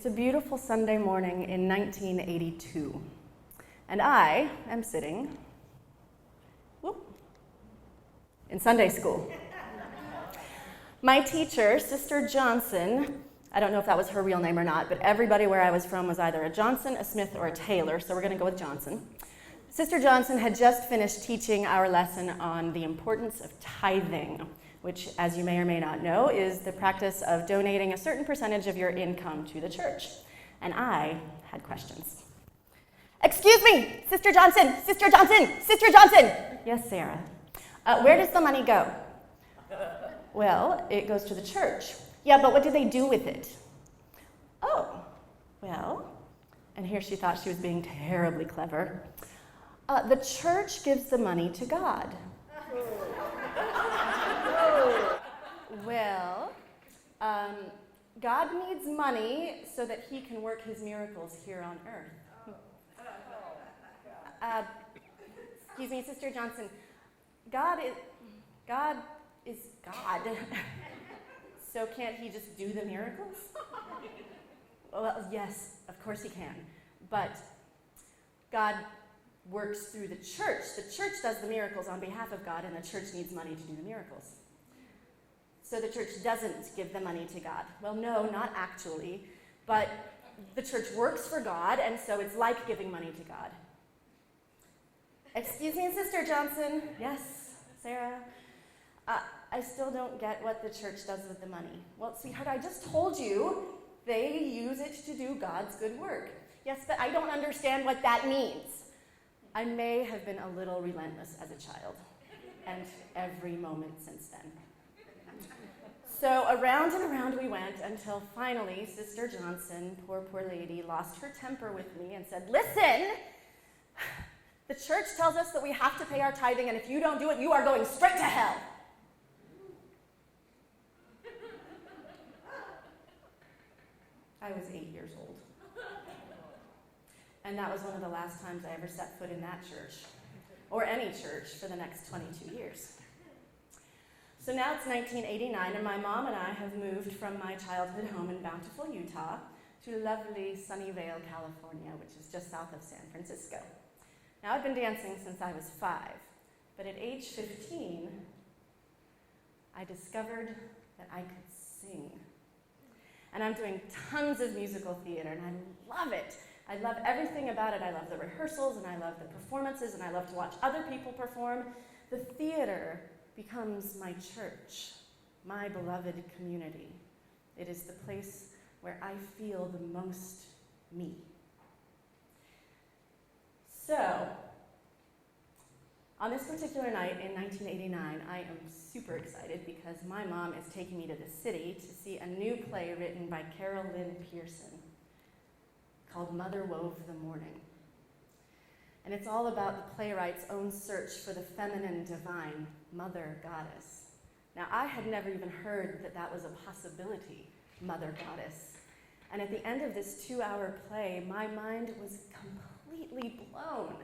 It's a beautiful Sunday morning in 1982, and I am sitting in Sunday school. My teacher, Sister Johnson, I don't know if that was her real name or not, but everybody where I was from was either a Johnson, a Smith, or a Taylor, so we're going to go with Johnson. Sister Johnson had just finished teaching our lesson on the importance of tithing, which, as you may or may not know, is the practice of donating a certain percentage of your income to the church. And I had questions. Excuse me, Sister Johnson, Sister Johnson, Sister Johnson. Yes, Sarah. Where does the money go? Well, it goes to the church. Yeah, but what do they do with it? Oh, well, and here she thought she was being terribly clever. The church gives the money to God. Well, God needs money so that he can work his miracles here on earth. Excuse me, Sister Johnson. God is God. So can't he just do the miracles? Well, yes, of course he can. But God works through the church. The church does the miracles on behalf of God, and the church needs money to do the miracles. So the church doesn't give the money to God. Well, no, not actually. But the church works for God, and so it's like giving money to God. Excuse me, Sister Johnson. Yes, Sarah. I still don't get what the church does with the money. Well, sweetheart, I just told you they use it to do God's good work. Yes, but I don't understand what that means. I may have been a little relentless as a child, and every moment since then. So around and around we went until finally Sister Johnson, poor lady, lost her temper with me and said, "Listen, the church tells us that we have to pay our tithing, and if you don't do it, you are going straight to hell." I was 8 years old. And that was one of the last times I ever set foot in that church, or any church, for the next 22 years. So now it's 1989, and my mom and I have moved from my childhood home in Bountiful, Utah, to lovely Sunnyvale, California, which is just south of San Francisco. Now, I've been dancing since I was 5, but at age 15, I discovered that I could sing. And I'm doing tons of musical theater, and I love it. I love everything about it. I love the rehearsals, and I love the performances, and I love to watch other people perform. The theater becomes my church, my beloved community. It is the place where I feel the most me. So, on this particular night in 1989, I am super excited because my mom is taking me to the city to see a new play written by Carol Lynn Pearson called Mother Wove the Morning. And it's all about the playwright's own search for the feminine divine, Mother Goddess. Now, I had never even heard that that was a possibility, Mother Goddess. And at the end of this 2-hour play, my mind was completely blown.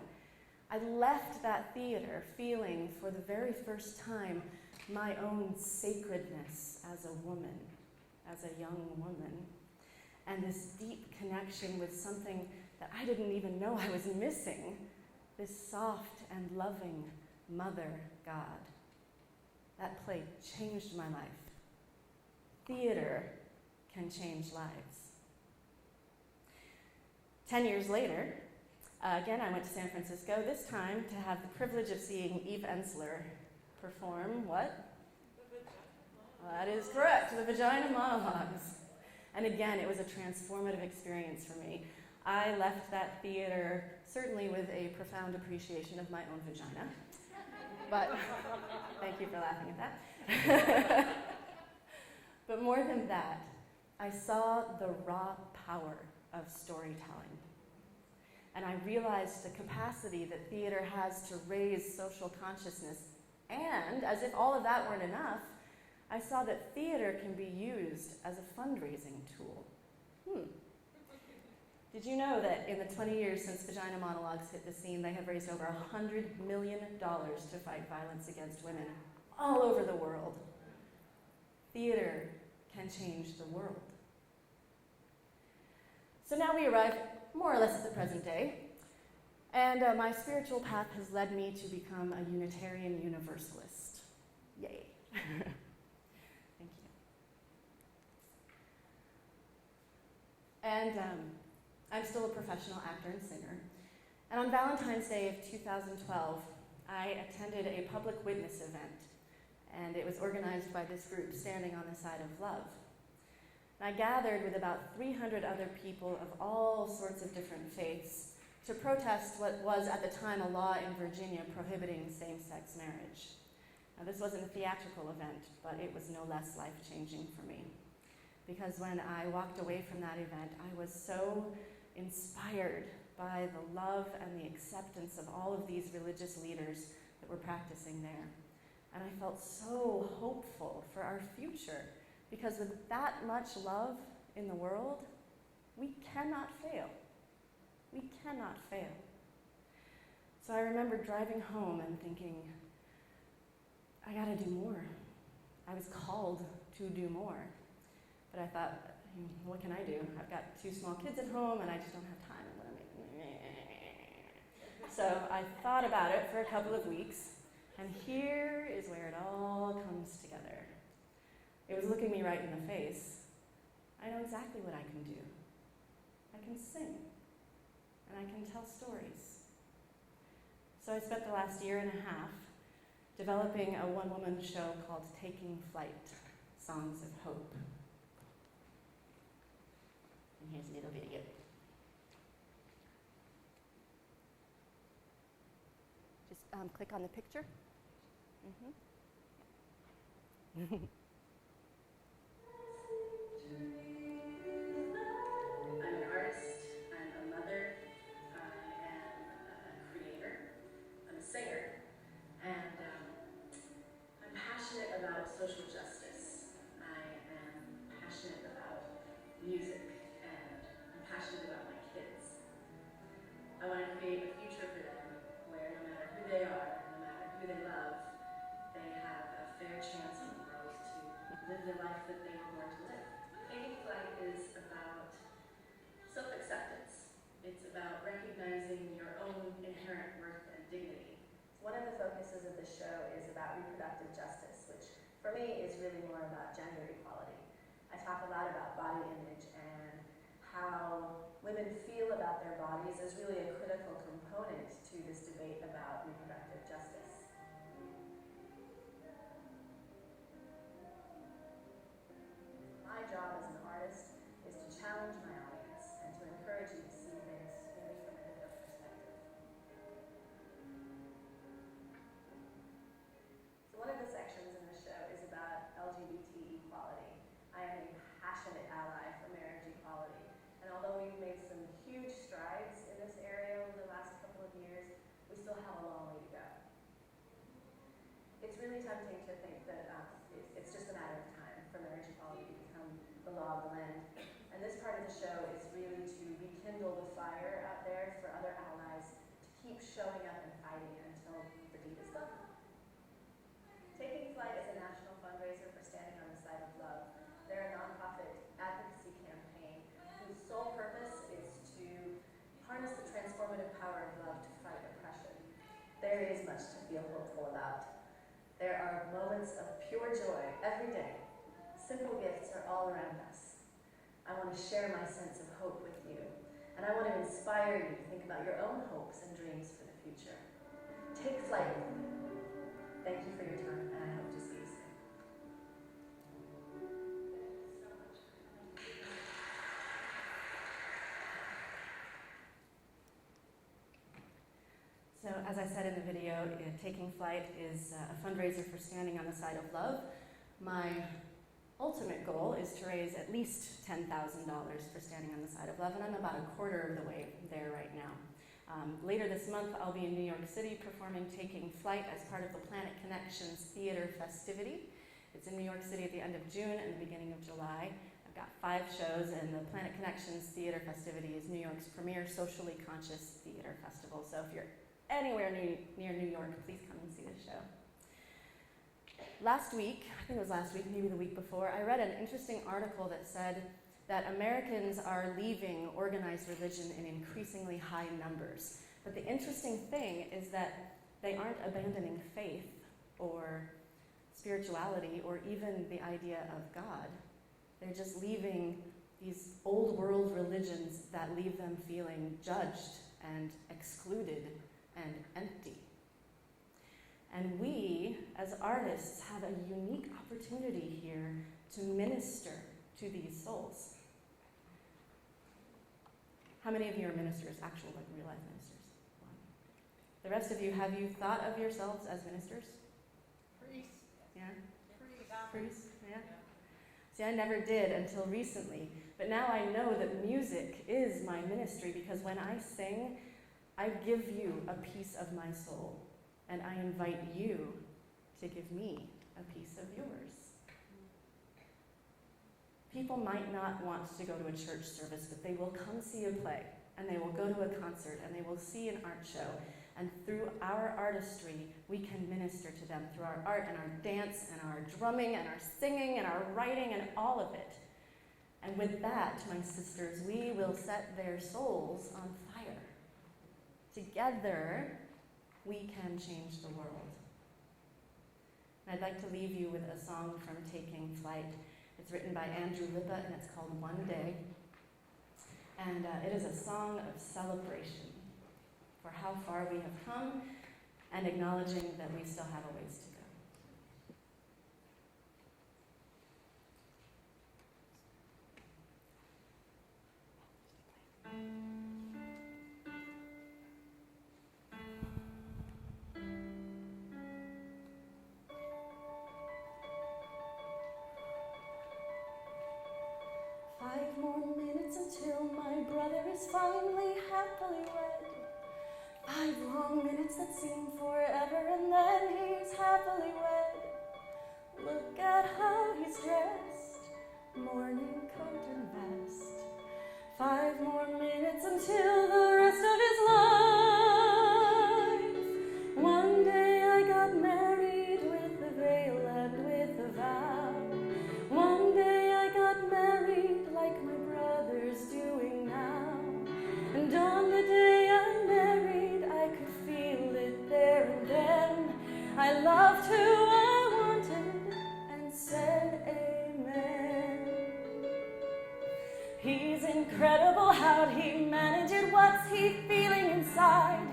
I left that theater feeling for the very first time my own sacredness as a woman, as a young woman, and this deep connection with something that I didn't even know I was missing, this soft and loving Mother God. That play changed my life. Theater can change lives. 10 years later, again, I went to San Francisco, this time to have the privilege of seeing Eve Ensler perform what? That is correct, the Vagina Monologues. And again, it was a transformative experience for me. I left that theater certainly with a profound appreciation of my own vagina. But thank you for laughing at that. But more than that, I saw the raw power of storytelling. And I realized the capacity that theater has to raise social consciousness. And, as if all of that weren't enough, I saw that theater can be used as a fundraising tool. Did you know that in the 20 years since Vagina Monologues hit the scene, they have raised over $100 million to fight violence against women all over the world? Theater can change the world. So now we arrive more or less at the present day, and my spiritual path has led me to become a Unitarian Universalist. Yay. Thank you. And I'm still a professional actor and singer. And on Valentine's Day of 2012, I attended a public witness event, and it was organized by this group, Standing on the Side of Love. And I gathered with about 300 other people of all sorts of different faiths to protest what was at the time a law in Virginia prohibiting same-sex marriage. Now, this wasn't a theatrical event, but it was no less life-changing for me. Because when I walked away from that event, I was so inspired by the love and the acceptance of all of these religious leaders that were practicing there. And I felt so hopeful for our future, because with that much love in the world, we cannot fail. We cannot fail. So I remember driving home and thinking, I gotta do more. I was called to do more. But I thought, what can I do? I've got 2 small kids at home and I just don't have time. So I thought about it for a couple of weeks, and here is where it all comes together. It was looking me right in the face. I know exactly what I can do. I can sing, and I can tell stories. So I spent the last year and a half developing a one-woman show called Taking Flight, Songs of Hope. And here's a little video. Just click on the picture. Mm-hmm. I'm an artist, I'm a mother, I am a creator, I'm a singer, and I'm passionate about social justice. I am passionate about music, and I'm passionate about my kids. I want to create a future for them where no matter who they are, no matter who they love, they have a fair chance in the world to live the life that they were born to live. Taking Flight is about self-acceptance. It's about recognizing your own inherent worth and dignity. One of the focuses of the show is about reproductive justice, which for me is really more about gender equality. I talk a lot about body image and how women feel about their bodies is really a critical component to this debate about reproductive justice. My job as an artist is to challenge my audience and to encourage you to see things maybe from a different perspective. So one of the sections in the show is about LGBT equality. I am a passionate ally for marriage equality. And although we've made some huge strides in this area over the last couple of years, we still have a long way to go. It's really tempting to think that it's just a matter of time for marriage equality to become the law of the land. And this part of the show is really to rekindle the fire out there for other allies to keep showing up and fighting until the deed is done. Taking Flight is a national fundraiser for Standing on the Side of Love. They're a nonprofit advocacy campaign whose sole purpose is to harness the transformative power of love to fight oppression. There is much to feel hopeful about. There are moments of pure joy every day. Simple gifts are all around us. I want to share my sense of hope with you, and I want to inspire you to think about your own hopes and dreams for the future. Take flight with me. Thank you for your time, and I hope to see you soon. So as I said in the video, Taking Flight is a fundraiser for Standing on the Side of Love. My ultimate goal is to raise at least $10,000 for Standing on the Side of Love, and I'm about a quarter of the way there right now. Later this month, I'll be in New York City performing Taking Flight as part of the Planet Connections Theater Festivity. It's in New York City at the end of June and the beginning of July. I've got 5 shows, and the Planet Connections Theater Festivity is New York's premier socially conscious theater festival. So if you're anywhere near New York, please come and see the show. Last week, I think it was last week, maybe the week before, I read an interesting article that said that Americans are leaving organized religion in increasingly high numbers. But the interesting thing is that they aren't abandoning faith or spirituality or even the idea of God. They're just leaving these old world religions that leave them feeling judged and excluded and empty. And we, as artists, have a unique opportunity here to minister to these souls. How many of you are ministers, actual, like real-life ministers? The rest of you, have you thought of yourselves as ministers? Priests. Yeah? Priests. Yeah? See, I never did until recently, but now I know that music is my ministry because when I sing, I give you a piece of my soul, and I invite you to give me a piece of yours. People might not want to go to a church service, but they will come see a play, and they will go to a concert, and they will see an art show. And through our artistry, we can minister to them through our art and our dance and our drumming and our singing and our writing and all of it. And with that, my sisters, we will set their souls on fire. Together, we can change the world. And I'd like to leave you with a song from Taking Flight. It's written by Andrew Lippa, and it's called One Day. And it is a song of celebration for how far we have come and acknowledging that we still have a ways to go. 5 more minutes until my brother is finally happily wed. 5 long minutes that seem forever, and then he's happily wed. Look at how he's dressed, morning coat and vest. 5 more minutes until the rest of his life. One day I got married with a veil and with a vow. One day I got married like my brother's doing now. And on the day I married, I could feel it there and then. I loved who I wanted and said amen. He's incredible, how'd he manage it? What's he feeling inside?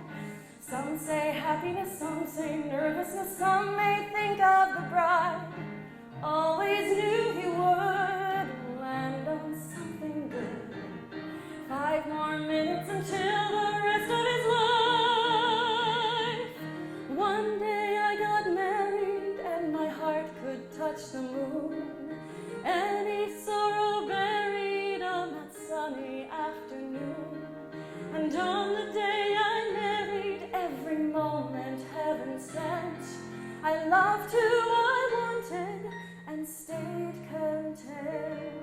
Some say happiness, some say nervousness, some may think of the bride. Always knew he would land on something good. 5 more minutes until the rest of his life. One day I got married and my heart could touch the moon. Any sorrow buried on that sunny afternoon. And on the day I married, every moment heaven sent. I loved who I wanted and stayed content.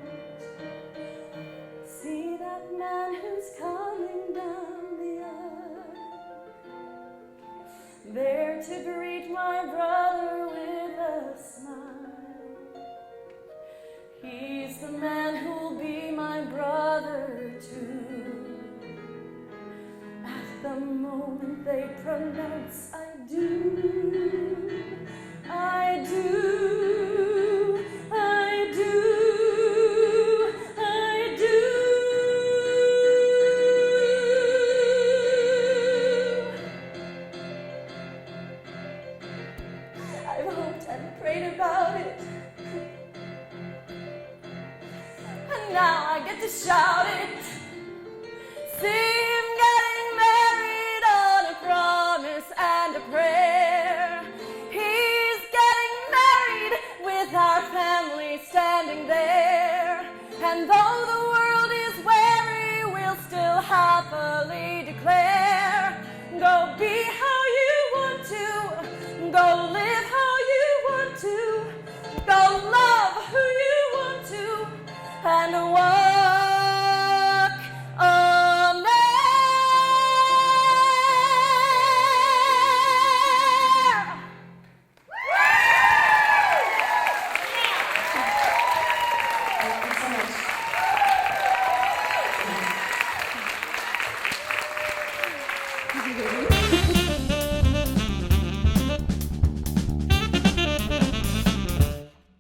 See that man who's coming down the aisle, there to greet my brother with a smile. He's the man who'll be my brother too. At the moment they pronounce I do, I do, I do, I do. I've hoped and prayed about it, and now I get to shout it. See him getting married on a promise and a prayer. He's getting married with our family standing there. And though the world is weary, we'll still happily declare, go be how you want to, go live how you want to, go love who you want to, and walk a man. Thank you so much. Hi, baby.